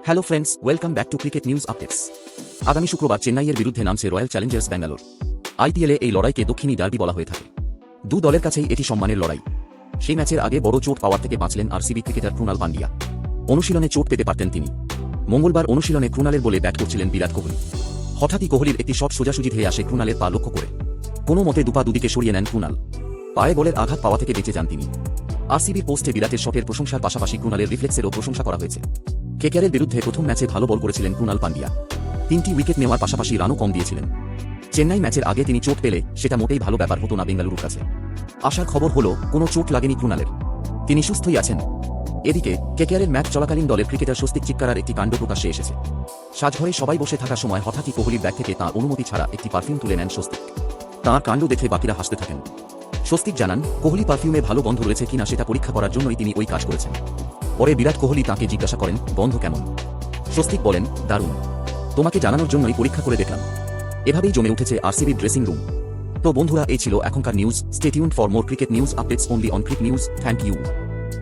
Hello friends, welcome back to cricket news updates. আগামী শুক্রবার চেন্নাইয়ের বিরুদ্ধে নামছে রয়্যাল চ্যালেঞ্জার্স ব্যাঙ্গালোর। আইপিএলে এই লড়াইকে দক্ষিণী ডার্বি বলা হয়ে থাকে। দু দলের কাছেই এটি সম্মানের লড়াই। সেই ম্যাচের আগে বড় চোট পাওয়ার থেকে বাঁচলেন আরসিবি ক্রিকেটার ক্রুনাল পান্ডিয়া। অনুশীলনে চোট পেতে পারতেন তিনি। মঙ্গলবার অনুশীলনে ক্রুনালের বলে ব্যাট করছিলেন বিরাট কোহলি। হঠাৎই কোহলির একটি শট সোজাসুজি ধেয়ে আসে ক্রুনালের পা লক্ষ্য করে। কোনো মতে দুপা দুদিকে সরিয়ে নেন ক্রুনাল। পায়ে বলের আঘাত পাওয়া থেকে বেঁচে যান তিনি। আরসিবির পোস্টে বিরাটের শটের প্রশংসার পাশাপাশি ক্রুনালের রিফ্লেক্সেরও প্রশংসা করা হয়েছে। কেকেআরের বিরুদ্ধে প্রথম ম্যাচে ভালো বল করেছিলেন ক্রুনাল পান্ডিয়া। 3টি উইকেট নেওয়ার পাশাপাশি রানও কম দিয়েছিলেন। চেন্নাই ম্যাচের আগে তিনি চোট পেলে সেটা মোটেই ভালো ব্যাপার হতো না বেঙ্গালুরুর কাছে। আশার খবর হলো কোনো চোট লাগেনি ক্রুনালের, তিনি সুস্থই আছেন। এদিকে কেকেআরের ম্যাচ চলাকালীন দলের ক্রিকেটার স্বস্তিক চিক্কারার একটি কাণ্ড প্রকাশ্যে এসেছে। সাজঘরে সবাই বসে থাকার সময় হঠাৎই কোহলির ব্যাগ থেকে তাঁর অনুমতি ছাড়া একটি পারফিউম তুলে নেন স্বস্তিক। তাঁর কাণ্ড দেখে বাকিরা হাসতে থাকেন। স্বস্তিক জানান, কোহলি পারফিউমে ভালো গন্ধ রয়েছে কিনা সেটা পরীক্ষা করার জন্যই তিনি ওই কাজ করেছেন। পরে বিরাট কোহলি তাঁকে জিজ্ঞাসা করেন, গন্ধ কেমন? স্বস্তিক বলেন, দারুণ, তোমাকে জানানোর জন্যই পরীক্ষা করে দেখলাম। এভাবেই জমে উঠেছে আরসিবির ড্রেসিং রুম। তো বন্ধুরা, এই ছিল এখনকার news. Stay tuned for more cricket news updates only on Crick News. Thank you.